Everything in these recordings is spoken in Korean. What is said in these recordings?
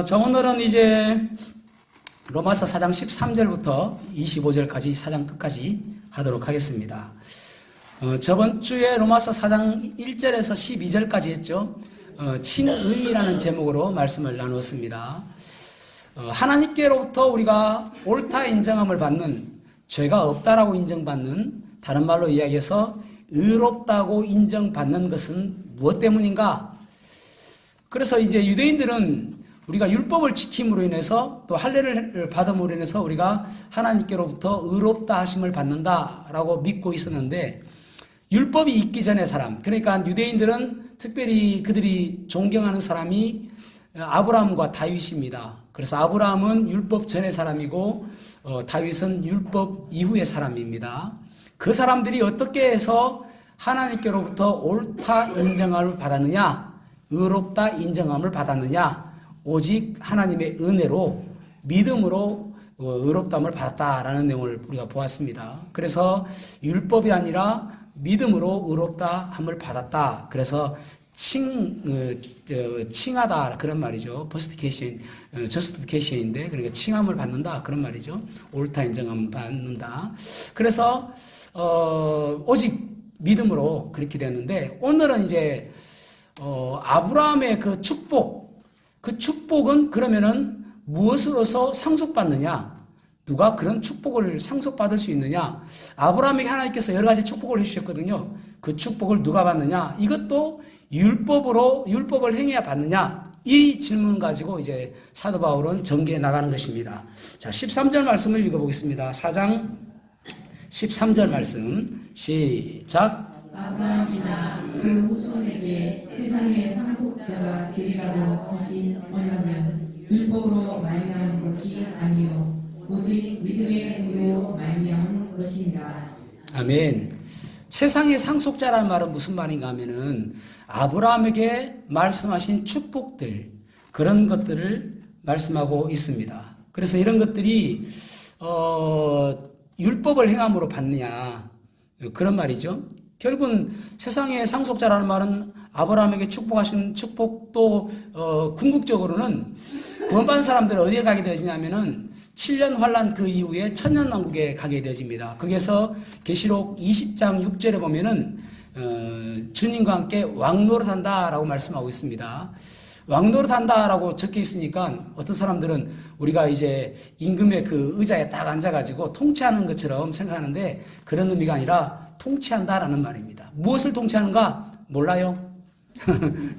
자, 오늘은 이제 로마서 4장 13절부터 25절까지 4장 끝까지 하도록 하겠습니다. 저번 주에 로마서 4장 1절에서 12절까지 했죠. 칭의라는 제목으로 말씀을 나누었습니다. 하나님께로부터 우리가 옳다 인정함을 받는, 죄가 없다라고 인정받는, 다른 말로 이야기해서 의롭다고 인정받는 것은 무엇 때문인가? 그래서 이제 유대인들은 우리가 율법을 지킴으로 인해서 또 할례를 받음으로 인해서 우리가 하나님께로부터 의롭다 하심을 받는다라고 믿고 있었는데, 율법이 있기 전의 사람, 그러니까 유대인들은 특별히 그들이 존경하는 사람이 아브라함과 다윗입니다. 그래서 아브라함은 율법 전의 사람이고 다윗은 율법 이후의 사람입니다. 그 사람들이 어떻게 해서 하나님께로부터 옳다 인정함을 받았느냐, 의롭다 인정함을 받았느냐, 오직 하나님의 은혜로 믿음으로 의롭다함을 받았다라는 내용을 우리가 보았습니다. 그래서 율법이 아니라 믿음으로 의롭다함을 받았다. 그래서 칭하다 그런 말이죠. justification인데, 그러니까 칭함을 받는다 그런 말이죠. 옳다 인정함을 받는다. 그래서 오직 믿음으로 그렇게 됐는데, 오늘은 이제 아브라함의 그 축복은 그러면은 무엇으로서 상속받느냐? 누가 그런 축복을 상속받을 수 있느냐? 아브라함에게 하나님께서 여러 가지 축복을 해주셨거든요. 그 축복을 누가 받느냐? 이것도 율법을 행해야 받느냐? 이 질문 가지고 이제 사도 바울은 전개해 나가는 것입니다. 자, 13절 말씀을 읽어보겠습니다. 4장 13절 말씀 시작. 아브라함이나 그 후손에게 세상의 상속자가 되리라고 하신 언약은 율법으로 말미암은 것이 아니요 오직 믿음의 의로 말미암은 것입니다. 아멘. 세상의 상속자라는 말은 무슨 말인가 하면은 아브라함에게 말씀하신 축복들, 그런 것들을 말씀하고 있습니다. 그래서 이런 것들이 율법을 행함으로 받느냐, 그런 말이죠. 결국은 세상의 상속자라는 말은 아브라함에게 축복하신 축복도 궁극적으로는 구원받은 사람들은 어디에 가게 되어지냐면은 7년 환란 그 이후에 천년왕국에 가게 되어집니다. 거기에서 계시록 20장 6절에 보면은 주님과 함께 왕노릇한다라고 말씀하고 있습니다. 왕노릇한다라고 적혀 있으니까 어떤 사람들은 우리가 이제 임금의 그 의자에 딱 앉아가지고 통치하는 것처럼 생각하는데, 그런 의미가 아니라 통치한다라는 말입니다. 무엇을 통치하는가? 몰라요.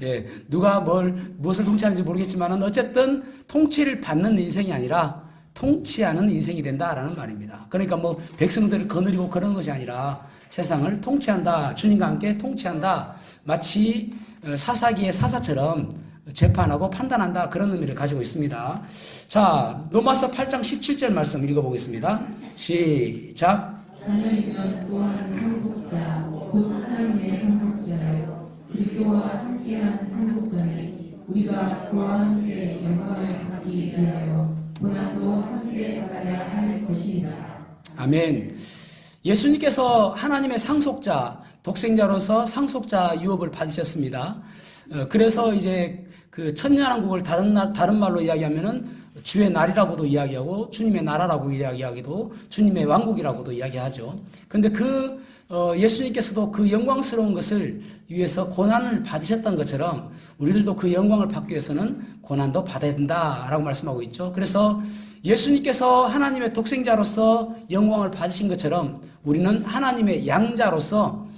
예, 누가 무엇을 통치하는지 모르겠지만은 어쨌든 통치를 받는 인생이 아니라 통치하는 인생이 된다라는 말입니다. 그러니까 뭐 백성들을 거느리고 그런 것이 아니라 세상을 통치한다, 주님과 함께 통치한다, 마치 사사기의 사사처럼 재판하고 판단한다, 그런 의미를 가지고 있습니다. 자, 로마서 8장 17절 말씀 읽어보겠습니다. 시작. 자녀이면 또한 상속자, 곧 하나님의 상속자요 그리스도와 함께한 상속자니 우리가 그와 함께 영광을 받기 위하여 고난도 함께 받아야 할 것입니다. 아멘. 예수님께서 하나님의 상속자, 독생자로서 상속자 유업을 받으셨습니다. 그래서 이제 그 천년왕국을 다른 말로 이야기하면은 주의 날이라고도 이야기하고 주님의 나라라고 이야기하기도, 주님의 왕국이라고도 이야기하죠. 근데 예수님께서도 그 영광스러운 것을 위해서 고난을 받으셨던 것처럼 우리들도 그 영광을 받기 위해서는 고난도 받아야 된다라고 말씀하고 있죠. 그래서 예수님께서 하나님의 독생자로서 영광을 받으신 것처럼 우리는 하나님의 양자로서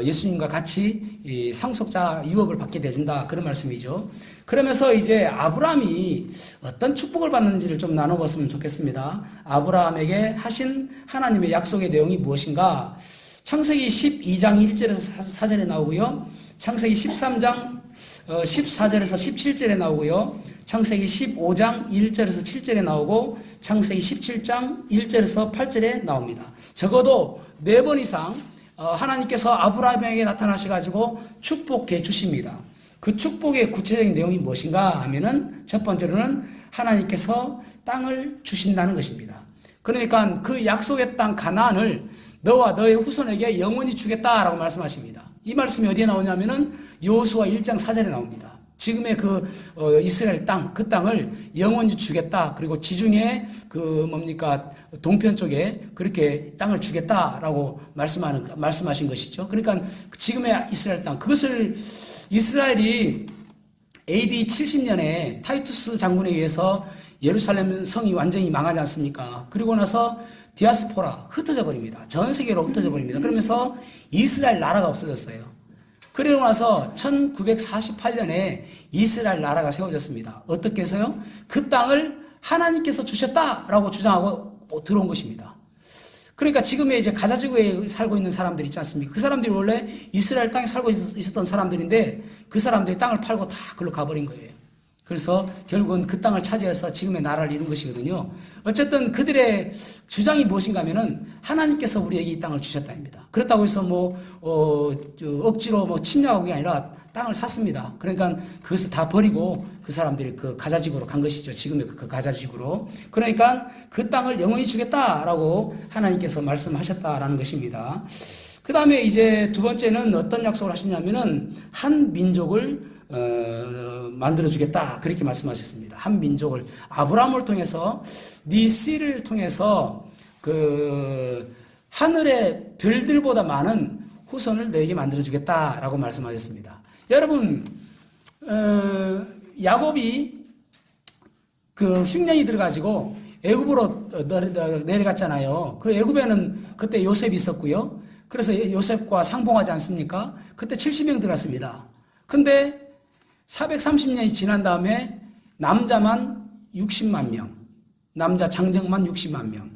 예수님과 같이 상속자 유업을 받게 되진다, 그런 말씀이죠. 그러면서 이제 아브라함이 어떤 축복을 받는지를 좀 나눠봤으면 좋겠습니다. 아브라함에게 하신 하나님의 약속의 내용이 무엇인가? 창세기 12장 1절에서 4절에 나오고요. 창세기 13장 14절에서 17절에 나오고요. 창세기 15장 1절에서 7절에 나오고 창세기 17장 1절에서 8절에 나옵니다. 적어도 4번 이상 하나님께서 아브라함에게 나타나셔가지고 축복해 주십니다. 그 축복의 구체적인 내용이 무엇인가 하면은 첫 번째로는 하나님께서 땅을 주신다는 것입니다. 그러니까 그 약속의 땅 가나안을 너와 너의 후손에게 영원히 주겠다라고 말씀하십니다. 이 말씀이 어디에 나오냐면은 여호수아 1장 4절에 나옵니다. 지금의 이스라엘 땅, 그 땅을 영원히 주겠다. 그리고 지중해 동편 쪽에 그렇게 땅을 주겠다라고 말씀하신 것이죠. 그러니까 지금의 이스라엘 땅, 그것을 이스라엘이 AD 70년에 타이투스 장군에 의해서 예루살렘 성이 완전히 망하지 않습니까? 그리고 나서 디아스포라 흩어져 버립니다. 전 세계로 흩어져 버립니다. 그러면서 이스라엘 나라가 없어졌어요. 그리고 나서 1948년에 이스라엘 나라가 세워졌습니다. 어떻게 해서요? 그 땅을 하나님께서 주셨다라고 주장하고 들어온 것입니다. 그러니까 지금의 이제 가자지구에 살고 있는 사람들 있지 않습니까? 그 사람들이 원래 이스라엘 땅에 살고 있었던 사람들인데 그 사람들이 땅을 팔고 다 그걸로 가버린 거예요. 그래서 결국은 그 땅을 차지해서 지금의 나라를 이룬 것이거든요. 어쨌든 그들의 주장이 무엇인가 하면은 하나님께서 우리에게 이 땅을 주셨다입니다. 그렇다고 해서 억지로 침략하는 게 아니라 땅을 샀습니다. 그러니까 그것을 다 버리고 그 사람들이 그 가자지구로 간 것이죠. 지금의 그 가자지구로. 그러니까 그 땅을 영원히 주겠다라고 하나님께서 말씀하셨다라는 것입니다. 그 다음에 이제 두 번째는 어떤 약속을 하시냐면은 한 민족을 만들어주겠다. 그렇게 말씀하셨습니다. 한 민족을. 아브라함을 통해서 네 씨를 통해서 하늘의 별들보다 많은 후손을 너에게 만들어주겠다라고 말씀하셨습니다. 여러분, 야곱이 흉년이 들어가지고 애굽으로 내려갔잖아요. 그 애굽에는 그때 요셉이 있었고요. 그래서 요셉과 상봉하지 않습니까? 그때 70명 들어갔습니다. 근데 430년이 지난 다음에 남자만 60만 명, 남자 장정만 60만 명.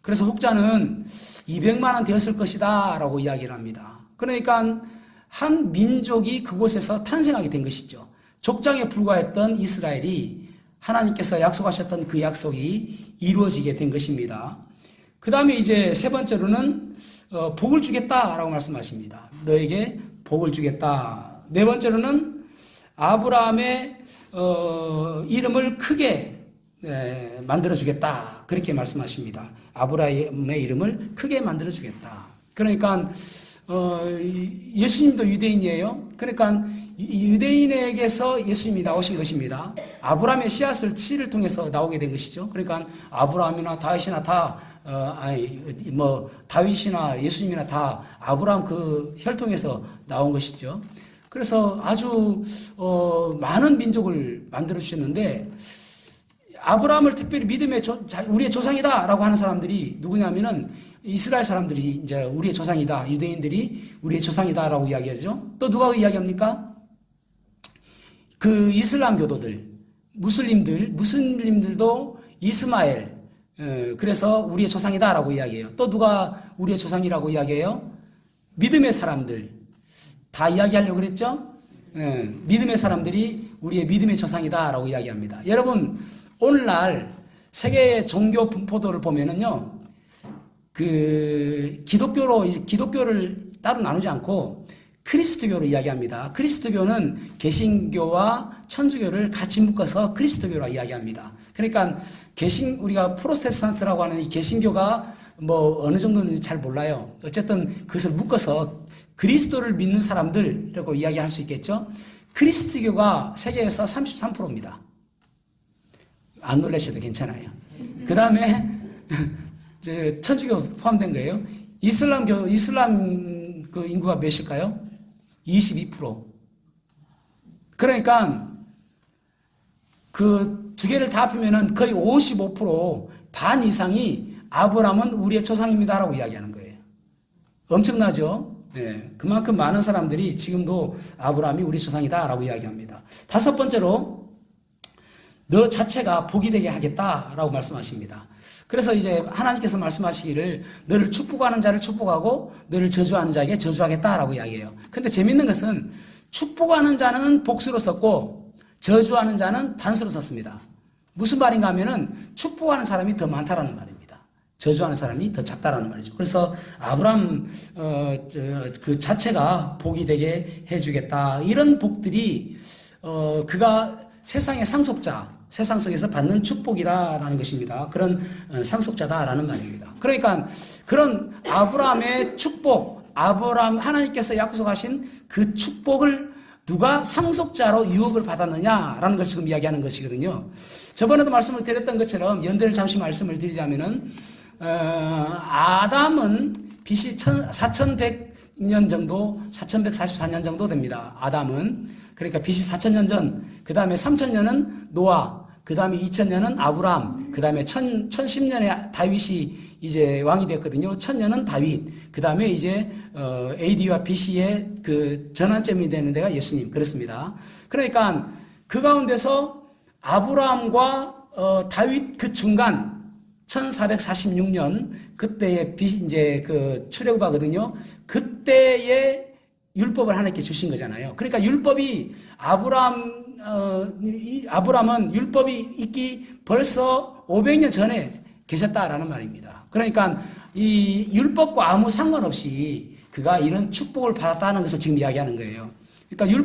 그래서 혹자는 200만 원 되었을 것이다 라고 이야기를 합니다. 그러니까 한 민족이 그곳에서 탄생하게 된 것이죠. 족장에 불과했던 이스라엘이 하나님께서 약속하셨던 그 약속이 이루어지게 된 것입니다. 그 다음에 이제 세 번째로는 복을 주겠다라고 말씀하십니다. 너에게 복을 주겠다. 네 번째로는 아브라함의 이름을 크게 만들어주겠다. 그렇게 말씀하십니다. 아브라함의 이름을 크게 만들어주겠다. 그러니까 예수님도 유대인이에요. 그러니까 유대인에게서 예수님이 나오신 것입니다. 아브라함의 씨를 통해서 나오게 된 것이죠. 그러니까 아브라함이나 다윗이나 다윗이나 예수님이나 다 아브라함 그 혈통에서 나온 것이죠. 그래서 아주 많은 민족을 만들어 주셨는데 아브라함을 특별히 우리의 조상이다라고 하는 사람들이 누구냐면은 이스라엘 사람들이 이제 우리의 조상이다, 유대인들이 우리의 조상이다라고 이야기하죠. 또 누가 이야기합니까? 그 이슬람교도들, 무슬림들도 이스마엘, 그래서 우리의 조상이다라고 이야기해요. 또 누가 우리의 조상이라고 이야기해요? 믿음의 사람들. 다 이야기하려고 그랬죠? 믿음의 사람들이 우리의 믿음의 조상이다라고 이야기합니다. 여러분, 오늘날 세계의 종교 분포도를 보면은요, 기독교를 따로 나누지 않고 그리스도교로 이야기합니다. 그리스도교는 개신교와 천주교를 같이 묶어서 그리스도교라 이야기합니다. 그러니까 우리가 프로테스탄트라고 하는 이 개신교가 어느 정도는지 잘 몰라요. 어쨌든 그것을 묶어서 그리스도를 믿는 사람들이라고 이야기할 수 있겠죠. 그리스도교가 세계에서 33%입니다. 안 놀라셔도 괜찮아요. 그 다음에 천주교 포함된 거예요. 이슬람 그 인구가 몇일까요? 22%. 그러니까 그 두 개를 다 합하면은 거의 55%, 반 이상이 아브라함은 우리의 조상입니다라고 이야기하는 거예요. 엄청나죠? 네, 그만큼 많은 사람들이 지금도 아브라함이 우리 조상이다라고 이야기합니다. 다섯 번째로 너 자체가 복이 되게 하겠다라고 말씀하십니다. 그래서 이제 하나님께서 말씀하시기를 너를 축복하는 자를 축복하고 너를 저주하는 자에게 저주하겠다라고 이야기해요. 근데 재밌는 것은 축복하는 자는 복수로 썼고 저주하는 자는 단수로 썼습니다. 무슨 말인가 하면은 축복하는 사람이 더 많다라는 말입니다. 저주하는 사람이 더 작다라는 말이죠. 그래서 아브라함 그 자체가 복이 되게 해주겠다. 이런 복들이 그가 세상의 상속자, 세상 속에서 받는 축복이라는 것입니다. 그런 상속자다라는 말입니다. 그러니까 그런 아브라함의 축복, 하나님께서 약속하신 그 축복을 누가 상속자로 유업을 받았느냐라는 걸 지금 이야기하는 것이거든요. 저번에도 말씀을 드렸던 것처럼 연대를 잠시 말씀을 드리자면은 아담은 BC 4100년 정도, 4144년 정도 됩니다. 아담은. 그러니까 BC 4000년 전, 그 다음에 3000년은 노아, 그 다음에 2000년은 아브람, 그 다음에 1010년에 다윗이 이제 왕이 됐거든요. 1000년은 다윗, 그 다음에 이제 AD와 BC의 그 전환점이 되는 데가 예수님. 그렇습니다. 그러니까 그 가운데서 아브라함과 다윗 그 중간 1446년 그때의 이제 그 출애굽하거든요. 그때의 율법을 하나님께 주신 거잖아요. 그러니까 율법이 아브라함은 율법이 있기 벌써 500년 전에 계셨다라는 말입니다. 그러니까 이 율법과 아무 상관없이 그가 이런 축복을 받았다는 것을 지금 이야기하는 거예요. 그러니까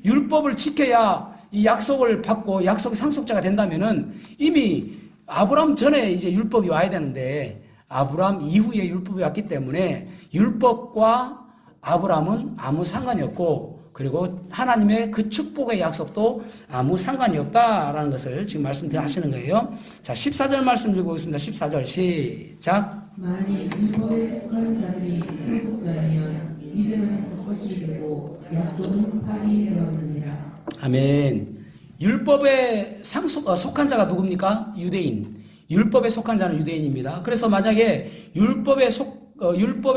율법을 지켜야 이 약속을 받고 약속의 상속자가 된다면은 이미 아브라함 전에 이제 율법이 와야 되는데 아브라함 이후에 율법이 왔기 때문에 율법과 아브라함은 아무 상관이 없고 그리고 하나님의 그 축복의 약속도 아무 상관이 없다라는 것을 지금 말씀하시는 거예요. 자, 14절 말씀 읽어보겠습니다. 14절 시작. 만일 율법에 속한 자들이 상속자이면 이들은 벚꽃이 되고 약속은 파기되었느니라. 아멘. 율법에 속한 자가 누굽니까? 유대인. 율법에 속한 자는 유대인입니다. 그래서 만약에 율법에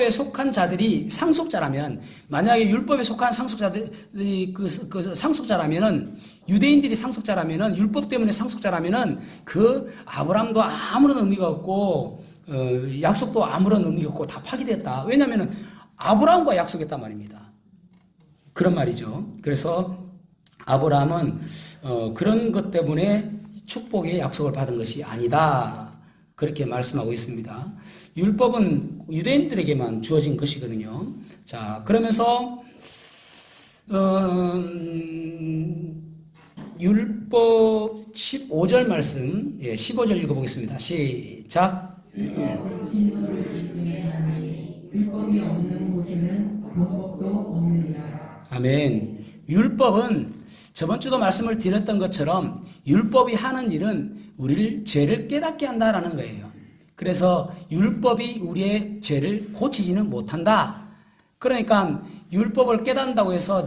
속한 자들이 상속자라면, 만약에 율법에 속한 상속자들이 그 상속자라면은, 유대인들이 상속자라면은, 율법 때문에 상속자라면은, 그 아브라함도 아무런 의미가 없고, 약속도 아무런 의미가 없고, 다 파기됐다. 왜냐면은, 아브라함과 약속했단 말입니다. 그런 말이죠. 그래서, 아브라함은, 그런 것 때문에 축복의 약속을 받은 것이 아니다. 그렇게 말씀하고 있습니다. 율법은 유대인들에게만 주어진 것이거든요. 자, 그러면서 율법 15절 말씀, 15절 읽어보겠습니다. 시작. 진노를 이끄게 하니 율법이 없는 곳에는 방법도 없느니라. 아멘. 율법은 저번 주도 말씀을 드렸던 것처럼 율법이 하는 일은 우리를 죄를 깨닫게 한다라는 거예요. 그래서 율법이 우리의 죄를 고치지는 못한다. 그러니까 율법을 깨닫는다고 해서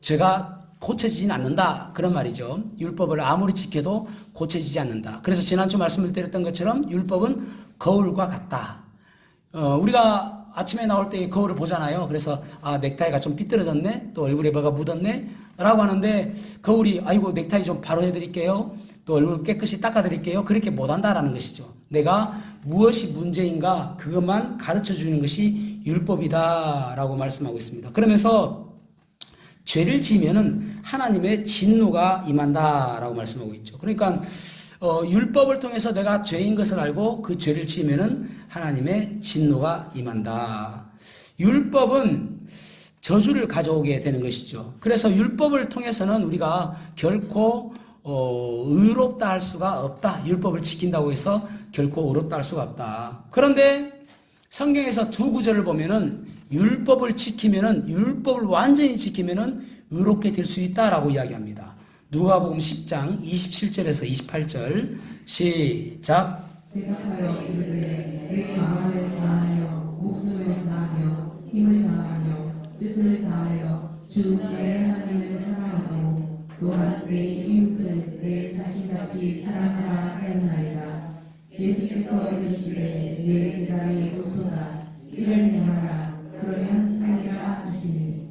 죄가 고쳐지진 않는다. 그런 말이죠. 율법을 아무리 지켜도 고쳐지지 않는다. 그래서 지난주 말씀을 드렸던 것처럼 율법은 거울과 같다. 우리가 아침에 나올 때 거울을 보잖아요. 그래서 넥타이가 좀 삐뚤어졌네. 또 얼굴에 뭐가 묻었네. 라고 하는데 거울이 아이고 넥타이 좀 바로 해드릴게요. 또 얼굴 깨끗이 닦아드릴게요. 그렇게 못한다라는 것이죠. 내가 무엇이 문제인가 그것만 가르쳐주는 것이 율법이다라고 말씀하고 있습니다. 그러면서 죄를 지으면은 하나님의 진노가 임한다라고 말씀하고 있죠. 그러니까 율법을 통해서 내가 죄인 것을 알고 그 죄를 지으면은 하나님의 진노가 임한다. 율법은 저주를 가져오게 되는 것이죠. 그래서 율법을 통해서는 우리가 결코 의롭다 할 수가 없다. 율법을 지킨다고 해서 결코 의롭다 할 수가 없다. 그런데 성경에서 두 구절을 보면은 율법을 지키면은 율법을 완전히 지키면은 의롭게 될 수 있다라고 이야기합니다. 누가복음 10장 27절에서 28절 시작. 대답하여 이르되 내 마음을 다하여 목숨을 다하여 힘을 다하여 뜻을 다하여 주 내 하나님을 사랑하고 또한 내 이웃을 내 자신같이 사랑하라 하였나이다. 예수께서 이르시되 내 대답이 옳도다. 이를 행하라. 그러면 살리라 하시니.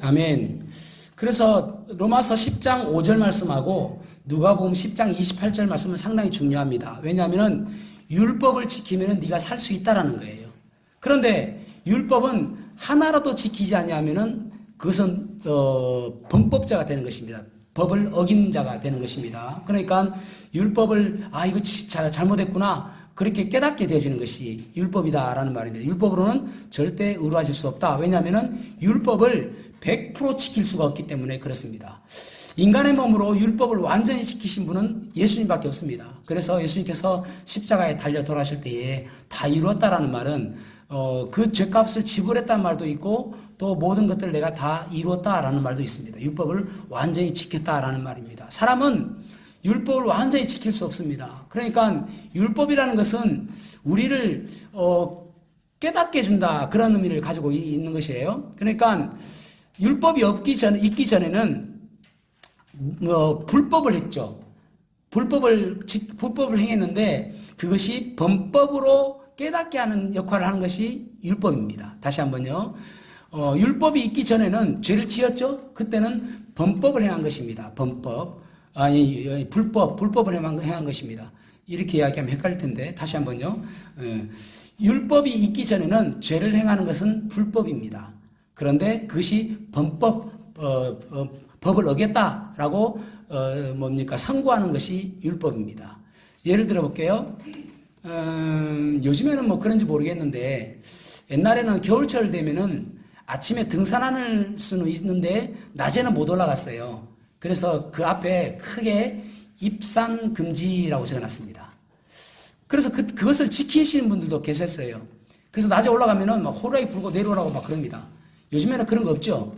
아멘. 그래서 로마서 10장 5절 말씀하고 누가복음 10장 28절 말씀은 상당히 중요합니다. 왜냐하면 율법을 지키면 네가 살 수 있다라는 거예요. 그런데 율법은 하나라도 지키지 아니하면은 그것은 범법자가 되는 것입니다. 법을 어긴 자가 되는 것입니다. 그러니까 율법을 이거 잘못했구나 그렇게 깨닫게 되어지는 것이 율법이다라는 말입니다. 율법으로는 절대 의로워질 수 없다. 왜냐하면 율법을 100% 지킬 수가 없기 때문에 그렇습니다. 인간의 몸으로 율법을 완전히 지키신 분은 예수님밖에 없습니다. 그래서 예수님께서 십자가에 달려 돌아가실 때에 다 이루었다라는 말은 그 죄값을 지불했다는 말도 있고 또 모든 것들을 내가 다 이루었다라는 말도 있습니다. 율법을 완전히 지켰다라는 말입니다. 사람은 율법을 완전히 지킬 수 없습니다. 그러니까 율법이라는 것은 우리를 깨닫게 해준다, 그런 의미를 가지고 있는 것이에요. 그러니까 율법이 있기 전에는 불법을 했죠. 불법을 행했는데 그것이 범법으로 깨닫게 하는 역할을 하는 것이 율법입니다. 다시 한번요. 율법이 있기 전에는 죄를 지었죠. 그때는 범법을 행한 것입니다. 불법을 행한 것입니다. 이렇게 이야기하면 헷갈릴 텐데 다시 한번요. 율법이 있기 전에는 죄를 행하는 것은 불법입니다. 그런데 그것이 법을 어겼다라고 선고하는 것이 율법입니다. 예를 들어 볼게요. 요즘에는 뭐 그런지 모르겠는데 옛날에는 겨울철 되면은 아침에 등산할 수는 있는데 낮에는 못 올라갔어요. 그래서 그 앞에 크게 입산 금지라고 적어놨습니다. 그래서 그것을 지키시는 분들도 계셨어요. 그래서 낮에 올라가면은 막 호랑이 불고 내려오라고 막 그럽니다. 요즘에는 그런 거 없죠.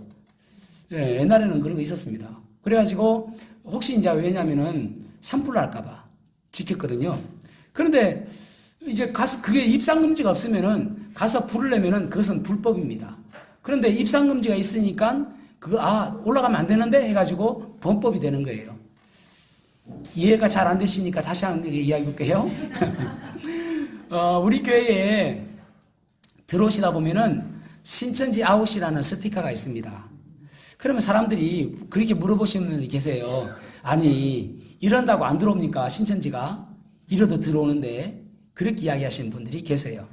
예, 옛날에는 그런 거 있었습니다. 그래가지고 혹시 이제 왜냐면은 산불 날까봐 지켰거든요. 그런데 이제 가서 그게 입산 금지가 없으면은 가서 불을 내면은 그것은 불법입니다. 그런데 입산 금지가 있으니까 올라가면 안 되는데 해가지고 범법이 되는 거예요. 이해가 잘 안 되시니까 다시 한번 이야기해 볼게요. 우리 교회에 들어오시다 보면은 신천지 아웃이라는 스티커가 있습니다. 그러면 사람들이 그렇게 물어보시는 분들이 계세요. 아니, 이런다고 안 들어옵니까? 신천지가? 이러도 들어오는데, 그렇게 이야기하시는 분들이 계세요.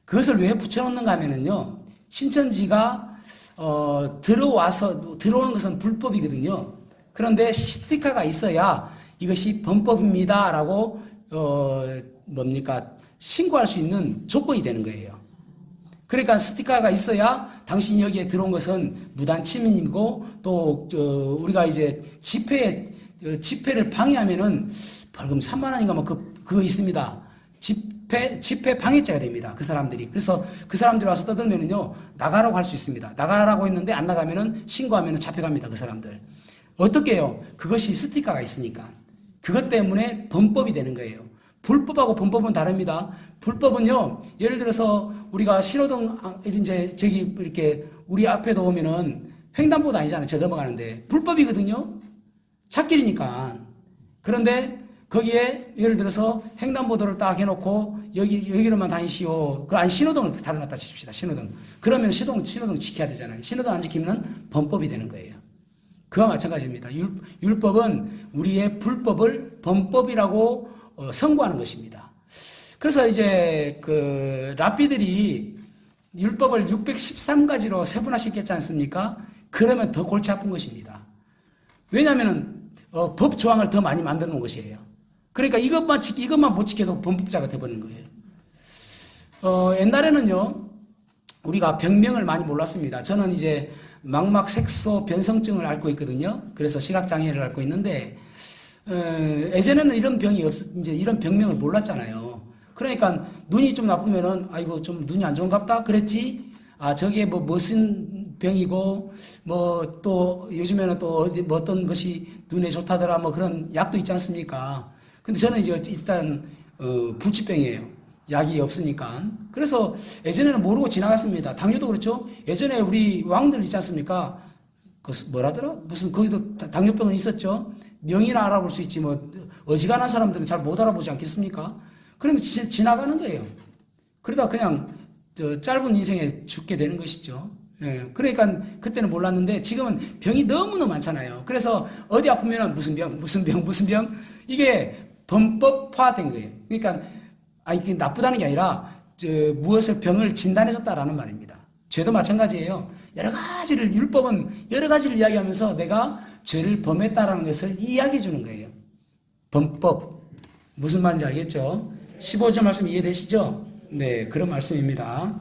그것을 왜 붙여놓는가 하면은요, 신천지가, 들어오는 것은 불법이거든요. 그런데 스티커가 있어야 이것이 범법입니다. 라고, 신고할 수 있는 조건이 되는 거예요. 그러니까 스티커가 있어야 당신이 여기에 들어온 것은 무단 침입이고 또 우리가 이제 집회를 방해하면은 벌금 3만 원인가 뭐 그거 있습니다. 집회 방해죄가 됩니다. 그 사람들이. 그래서 그 사람들이 와서 떠들면은요 나가라고 할 수 있습니다. 나가라고 했는데 안 나가면은 신고하면은 잡혀갑니다. 그 사람들. 어떻게 해요? 그것이 스티커가 있으니까. 그것 때문에 범법이 되는 거예요. 불법하고 범법은 다릅니다. 불법은요, 예를 들어서 우리가 신호등, 이렇게 우리 앞에도 오면은 횡단보도 아니잖아요. 저 넘어가는데. 불법이거든요. 찻길이니까. 그런데 거기에 예를 들어서 횡단보도를 딱 해놓고 여기로만 다니시오. 아니, 신호등을 달아놨다 칩시다. 신호등. 그러면 신호등 지켜야 되잖아요. 신호등 안 지키면 범법이 되는 거예요. 그와 마찬가지입니다. 율법은 우리의 불법을 범법이라고 선고하는 것입니다. 그래서 이제 랍비들이 율법을 613가지로 세분화시켰지 않습니까? 그러면 더 골치 아픈 것입니다. 왜냐하면 법 조항을 더 많이 만들어 놓은 것이에요. 그러니까 이것만 못 지켜도 범법자가 되어버리는 거예요. 옛날에는요, 우리가 병명을 많이 몰랐습니다. 저는 이제 망막색소 변성증을 앓고 있거든요. 그래서 시각장애를 앓고 있는데, 예전에는 이런 병명을 몰랐잖아요. 그러니까 눈이 좀 나쁘면은, 아이고, 좀 눈이 안 좋은갑다? 그랬지? 저게 무슨 병이고, 또, 요즘에는 또 어떤 것이 눈에 좋다더라, 그런 약도 있지 않습니까? 근데 저는 이제 일단, 불치병이에요. 약이 없으니까. 그래서 예전에는 모르고 지나갔습니다. 당뇨도 그렇죠? 예전에 우리 왕들 있지 않습니까? 뭐라더라? 거기도 당뇨병은 있었죠? 명의나 알아볼 수 있지, 어지간한 사람들은 잘 못 알아보지 않겠습니까? 그러면 지나가는 거예요. 그러다 그냥, 짧은 인생에 죽게 되는 것이죠. 예, 그러니까 그때는 몰랐는데 지금은 병이 너무너무 많잖아요. 그래서 어디 아프면 무슨 병. 이게 범법화된 거예요. 그러니까, 이게 나쁘다는 게 아니라, 무엇을 병을 진단해줬다라는 말입니다. 죄도 마찬가지예요. 율법은 여러 가지를 이야기하면서 내가 죄를 범했다라는 것을 이야기해 주는 거예요. 범법. 무슨 말인지 알겠죠? 15절 말씀 이해되시죠? 네, 그런 말씀입니다.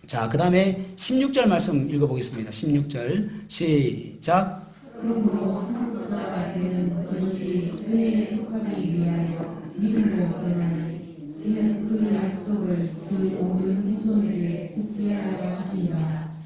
자, 그 다음에 16절 말씀 읽어보겠습니다. 16절. 시작. 그러므로 상속자가 되는 그것이 은혜에 속하기 위하여 믿음으로 얻으나니 이는 그 약속을 그 모든 후손에게 굳게 하려 하시니라.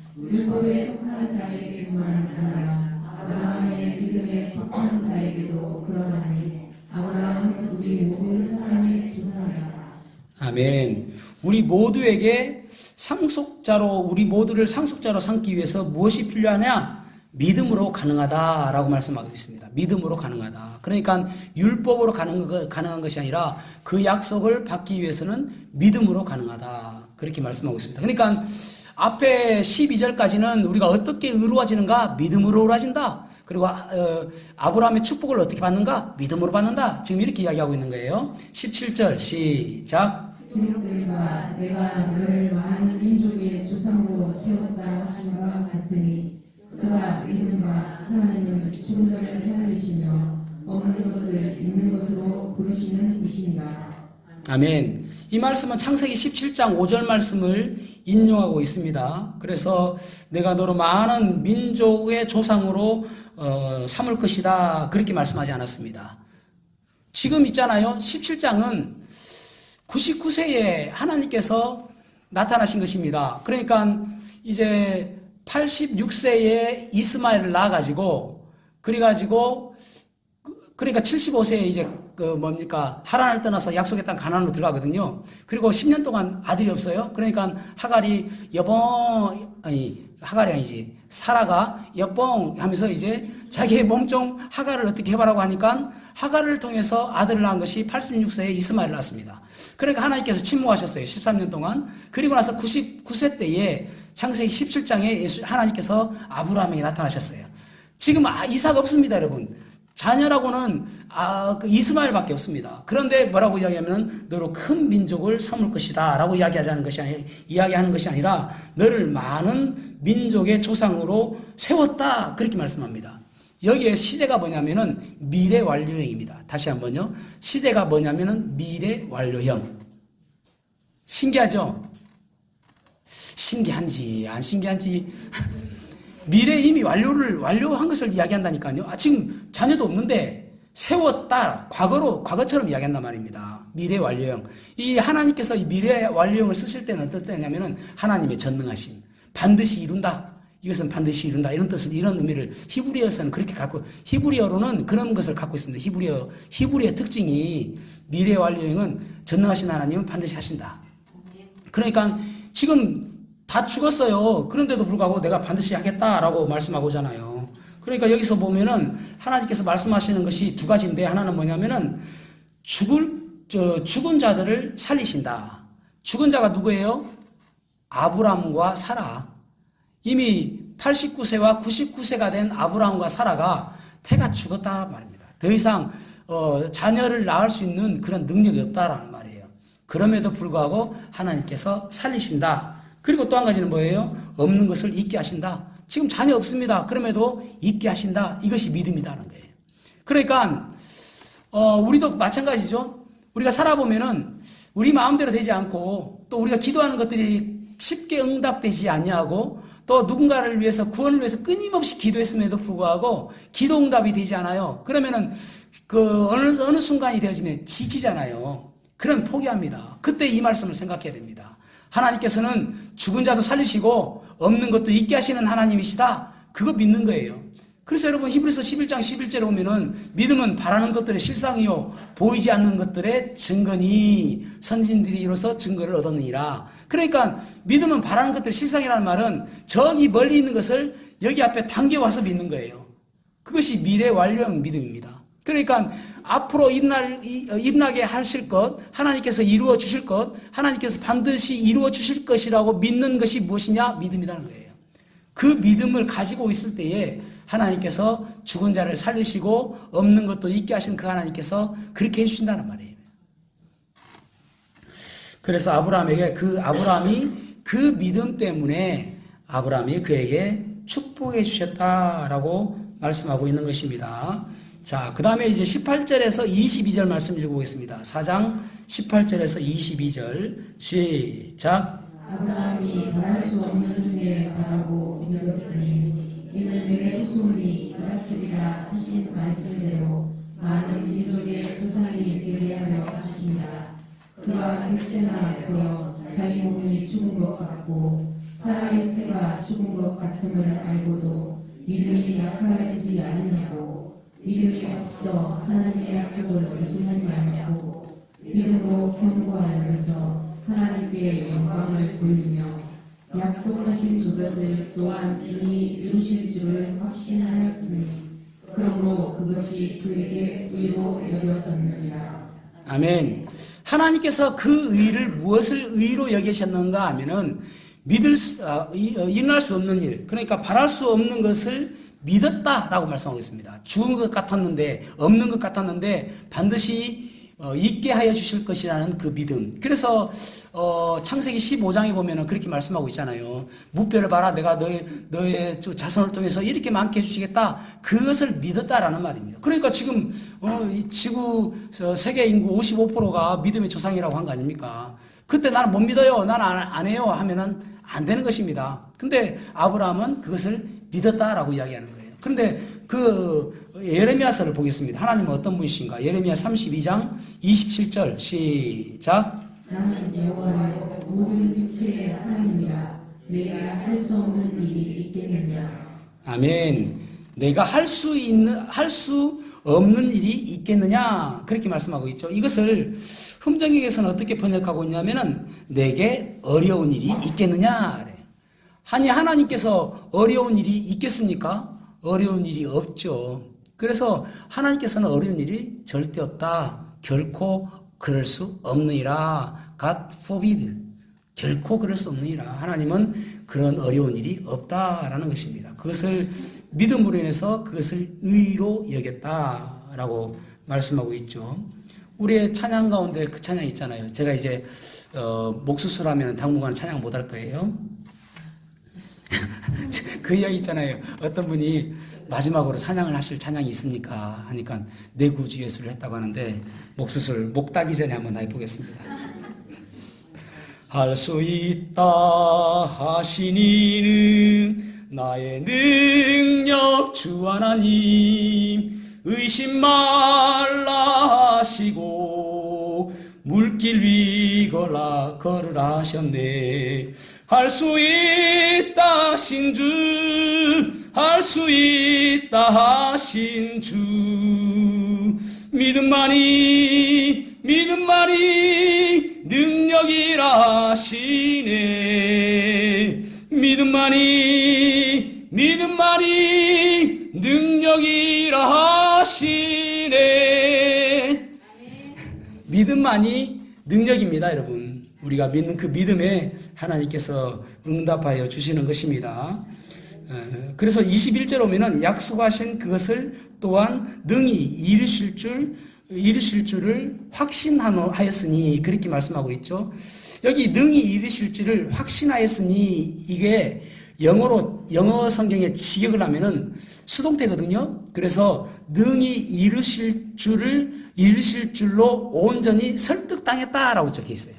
자에게만 아니라 아브라함의 믿음에 속한 자에게도 그러하니 아브라함은 우리 모든 사람의 조상이라. 아멘. 우리 모두에게 상속자로, 우리 모두를 상속자로 삼기 위해서 무엇이 필요하냐? 믿음으로 가능하다라고 말씀하고 있습니다. 믿음으로 가능하다. 그러니까 율법으로 가능한 것이 아니라 그 약속을 받기 위해서는 믿음으로 가능하다. 그렇게 말씀하고 있습니다. 그러니까 앞에 12절까지는 우리가 어떻게 의로워지는가? 믿음으로 의로워진다. 그리고 아브라함의 축복을 어떻게 받는가? 믿음으로 받는다. 지금 이렇게 이야기하고 있는 거예요. 17절 시작. 기록된 바 내가 너를 많은 민족의 조상으로 세웠다 하신 것 같으니 그가 믿는 바 하나님은 죽은 자를 살리시며 없는 것을 있는 것으로 부르시는 이시니라. 아멘. 이 말씀은 창세기 17장 5절 말씀을 인용하고 있습니다. 그래서 내가 너로 많은 민족의 조상으로 삼을 것이다. 그렇게 말씀하지 않았습니다. 지금 있잖아요. 17장은 99세에 하나님께서 나타나신 것입니다. 그러니까 이제 86세에 이스마엘을 낳아가지고, 그러니까 75세에 이제 하란을 떠나서 약속의 땅 가나안으로 들어가거든요. 그리고 10년 동안 아들이 없어요. 그러니까 사라가 여봉 하면서 이제 자기의 몸종 하갈을 어떻게 해봐라고 하니까 하갈을 통해서 아들을 낳은 것이 86세에 이스마엘을 낳았습니다. 그러니까 하나님께서 침묵하셨어요. 13년 동안. 그리고 나서 99세 때에 창세기 17장에 하나님께서 아브라함에게 나타나셨어요. 지금 이삭 없습니다, 여러분. 자녀라고는 그 이스마엘밖에 없습니다. 그런데 뭐라고 이야기하면 너로 큰 민족을 삼을 것이다 라고 이야기하는 것이 아니라 너를 많은 민족의 조상으로 세웠다 그렇게 말씀합니다. 여기에 시대가 뭐냐면은 미래 완료형입니다. 다시 한번요. 시대가 뭐냐면은 미래 완료형. 신기하죠? 신기한지 안 신기한지 미래에 이미 완료한 것을 이야기한다니까요. 지금 자녀도 없는데 세웠다. 과거처럼 이야기한단 말입니다. 미래 완료형. 이 하나님께서 이 미래 완료형을 쓰실 때는 어떨 때냐면은 하나님의 전능하심. 반드시 이룬다. 이것은 반드시 이룬다. 이런 뜻을, 이런 의미를 히브리어에서는 그렇게 히브리어로는 그런 것을 갖고 있습니다. 히브리어의 특징이 미래 완료형은 전능하신 하나님은 반드시 하신다. 그러니까 지금 다 죽었어요. 그런데도 불구하고 내가 반드시 하겠다라고 말씀하고잖아요. 그러니까 여기서 보면은 하나님께서 말씀하시는 것이 두 가지인데 하나는 뭐냐면은 죽은 자들을 살리신다. 죽은 자가 누구예요? 아브람과 사라. 이미 89세와 99세가 된 아브람과 사라가 태가 죽었다 말입니다. 더 이상 자녀를 낳을 수 있는 그런 능력이 없다라는 말이에요. 그럼에도 불구하고 하나님께서 살리신다. 그리고 또 한 가지는 뭐예요? 없는 것을 있게 하신다. 지금 자녀 없습니다. 그럼에도 있게 하신다. 이것이 믿음이라는 거예요. 그러니까 우리도 마찬가지죠. 우리가 살아보면은 우리 마음대로 되지 않고 또 우리가 기도하는 것들이 쉽게 응답되지 아니하고 또 누군가를 위해서 구원을 위해서 끊임없이 기도했음에도 불구하고 기도 응답이 되지 않아요. 그러면은 어느 순간이 되어지면 지치잖아요. 그럼 포기합니다. 그때 이 말씀을 생각해야 됩니다. 하나님께서는 죽은 자도 살리시고 없는 것도 있게 하시는 하나님이시다. 그거 믿는 거예요. 그래서 여러분 히브리서 11장 11절에 보면은 믿음은 바라는 것들의 실상이요 보이지 않는 것들의 증거니 선진들이 이로써 증거를 얻었느니라. 그러니까 믿음은 바라는 것들의 실상이라는 말은 저기 멀리 있는 것을 여기 앞에 당겨와서 믿는 거예요. 그것이 미래 완료형 믿음입니다. 그러니까 앞으로 일어나게 하실 것, 하나님께서 이루어 주실 것, 하나님께서 반드시 이루어 주실 것이라고 믿는 것이 무엇이냐? 믿음이라는 거예요. 그 믿음을 가지고 있을 때에 하나님께서 죽은 자를 살리시고 없는 것도 있게 하신 그 하나님께서 그렇게 해주신다는 말이에요. 그래서 아브라함이 그 믿음 때문에 아브라함이 그에게 축복해 주셨다라고 말씀하고 있는 것입니다. 자, 그 다음에 이제 18절에서 22절 말씀 읽어보겠습니다. 4장 18절에서 22절 시작. 아브라함이 바랄 수 없는 중에 바라고 믿었으니 이는 내게 후손이 이같으리라 하신 말씀대로 많은 민족의 조상이 되게 하려 하시니라. 그가 100세나 되어 자기 몸이 죽은 것 같고 사라의 태가 죽은 것 같음을 알고도 믿음이 약해지지 않느냐고. 믿음이 없어 하나님의 약속을 의심하지 않고 믿음으로 견고하여서 하나님께 영광을 돌리며 약속하신 그것을 또한 이미 이루실 줄을 확신하였으니 그러므로 그것이 그에게 의로 여겨졌느니라. 아멘. 하나님께서 그 의를 무엇을 의로 여기셨는가 하면은 일어날 수 없는 일, 그러니까 바랄 수 없는 것을 믿었다라고 말씀하고 있습니다. 죽은 것 같았는데, 없는 것 같았는데 반드시 있게 하여 주실 것이라는 그 믿음. 그래서 창세기 15장에 보면은 그렇게 말씀하고 있잖아요. 무뼈를 봐라, 내가 너의 자손을 통해서 이렇게 많게 해주시겠다. 그것을 믿었다라는 말입니다. 그러니까 지금 이 지구 세계 인구 55%가 믿음의 조상이라고 한 거 아닙니까? 그때 나는 못 믿어요, 나는 안 해요 하면은 안 되는 것입니다. 근데 아브라함은 그것을 믿었다라고 이야기하는 거예요. 그런데 그 예레미야서를 보겠습니다. 하나님은 어떤 분이신가? 예레미야 32장 27절 시작. 나는 여호와여 모든 육체의 하나님이라 내가 할 수 없는 일이 있겠느냐. 아멘. 내가 할 수 없는 일이 있겠느냐? 그렇게 말씀하고 있죠. 이것을 흠정역에서는 어떻게 번역하고 있냐면은 내게 어려운 일이 있겠느냐? 아니, 하나님께서 어려운 일이 있겠습니까? 어려운 일이 없죠. 그래서 하나님께서는 어려운 일이 절대 없다. 결코 그럴 수 없느니라. God forbid. 결코 그럴 수 없느니라. 하나님은 그런 어려운 일이 없다라는 것입니다. 그것을 믿음으로 인해서 그것을 의로 여겼다라고 말씀하고 있죠. 우리의 찬양 가운데 그 찬양 있잖아요. 제가 이제 목 수술하면 당분간 찬양 못 할 거예요. 그 이야기 있잖아요. 어떤 분이 마지막으로 찬양을 하실 찬양이 있습니까? 하니까 내 구주 예수를 했다고 하는데 목 수술, 목 따기 전에 한번 해보겠습니다. 할 수 있다 하신 이는 나의 능력 주 하나님 의심 말라 하시고 물길 위 걸으라 하셨네. 할 수 있다 하신 주, 할 수 있다 하신 주, 믿음만이 능력이라 하시네. 믿음만이 능력이라 하시네. 믿음만이 능력입니다, 여러분. 우리가 믿는 그 믿음에 하나님께서 응답하여 주시는 것입니다. 그래서 21절 오면은 약속하신 그것을 또한 능히 이루실 줄을 확신하였으니 그렇게 말씀하고 있죠. 여기 능히 이루실 줄을 확신하였으니 이게 영어 성경에 직역을 하면은 수동태거든요. 그래서 능히 이루실 줄로 온전히 설득당했다라고 적혀 있어요.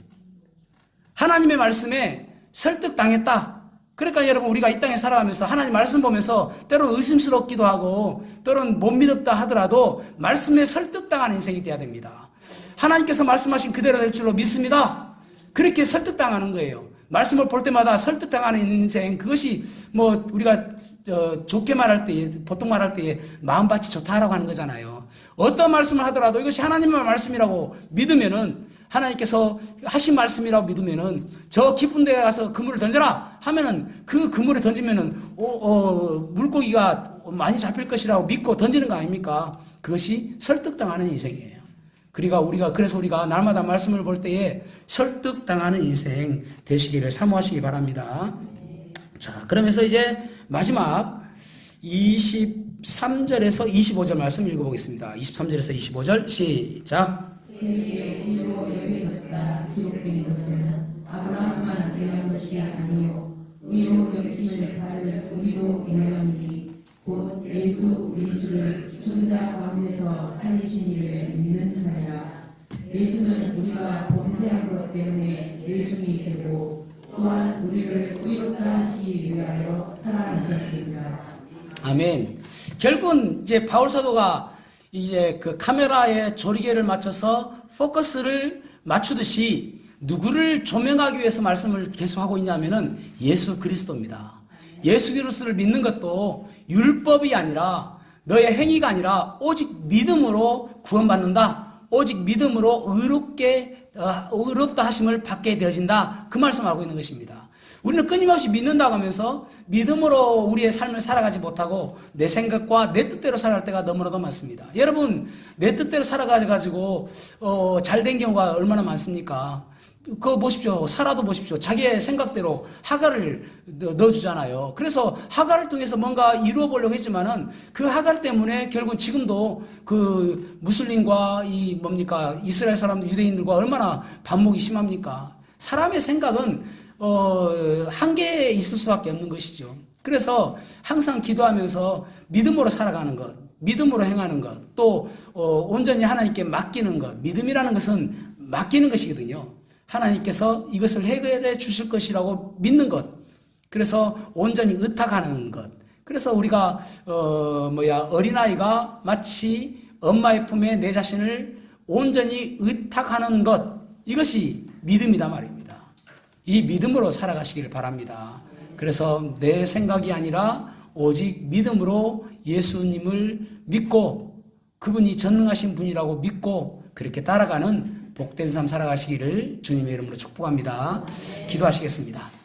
하나님의 말씀에 설득당했다. 그러니까 여러분, 우리가 이 땅에 살아가면서 하나님 말씀 보면서 때로는 의심스럽기도 하고 때로는 못 믿었다 하더라도 말씀에 설득당하는 인생이 돼야 됩니다. 하나님께서 말씀하신 그대로 될 줄로 믿습니다. 그렇게 설득당하는 거예요. 말씀을 볼 때마다 설득당하는 인생, 그것이 뭐 우리가 좋게 말할 때, 보통 말할 때 마음밭이 좋다라고 하는 거잖아요. 어떤 말씀을 하더라도 이것이 하나님의 말씀이라고 믿으면은, 하나님께서 하신 말씀이라고 믿으면은, 저 깊은 데에 가서 그물을 던져라 하면은 그 그물에 던지면은 물고기가 많이 잡힐 것이라고 믿고 던지는 거 아닙니까? 그것이 설득당하는 인생이에요. 그래서 우리가 날마다 말씀을 볼 때에 설득당하는 인생 되시기를 사모하시기 바랍니다. 자, 그러면서 이제 마지막 23절에서 25절 말씀 읽어보겠습니다. 23절에서 25절 시작. 그에게 의로 여겨졌다 기록된 것은 아브라함만 대한 것이 아니요 의로 여기심을 받을 우리도 대하니 곧 예수 우리 주를 죽은 가운데서 살리신 이를 믿는 자니라. 예수는 우리가 범죄한 것 때문에 내중이 되고 또한 우리를 의롭다 하시기 위하여 살아나셨습니다. 아멘. 결국은 이제 바울 사도가 이제 그 카메라에 조리개를 맞춰서 포커스를 맞추듯이 누구를 조명하기 위해서 말씀을 계속하고 있냐면은 예수 그리스도입니다. 예수 그리스도를 믿는 것도 율법이 아니라 너의 행위가 아니라 오직 믿음으로 구원받는다. 오직 믿음으로 의롭다 하심을 받게 되어진다. 그 말씀 알고 있는 것입니다. 우리는 끊임없이 믿는다고 하면서 믿음으로 우리의 삶을 살아가지 못하고 내 생각과 내 뜻대로 살아갈 때가 너무나도 많습니다. 여러분, 내 뜻대로 살아가지고 잘된 경우가 얼마나 많습니까? 그거 보십시오. 사라도 보십시오. 자기의 생각대로 하갈을 넣어주잖아요. 그래서 하갈을 통해서 뭔가 이루어 보려고 했지만은 그 하갈 때문에 결국은 지금도 그 무슬림과 이스라엘 사람들, 유대인들과 얼마나 반목이 심합니까? 사람의 생각은 한계에 있을 수밖에 없는 것이죠. 그래서 항상 기도하면서 믿음으로 살아가는 것, 믿음으로 행하는 것, 또 온전히 하나님께 맡기는 것. 믿음이라는 것은 맡기는 것이거든요. 하나님께서 이것을 해결해 주실 것이라고 믿는 것. 그래서 온전히 의탁하는 것. 그래서 우리가 어린아이가 마치 엄마의 품에 내 자신을 온전히 의탁하는 것. 이것이 믿음이다 말입니다. 이 믿음으로 살아가시기를 바랍니다. 그래서 내 생각이 아니라 오직 믿음으로 예수님을 믿고 그분이 전능하신 분이라고 믿고 그렇게 따라가는 복된 삶 살아가시기를 주님의 이름으로 축복합니다. 기도하시겠습니다.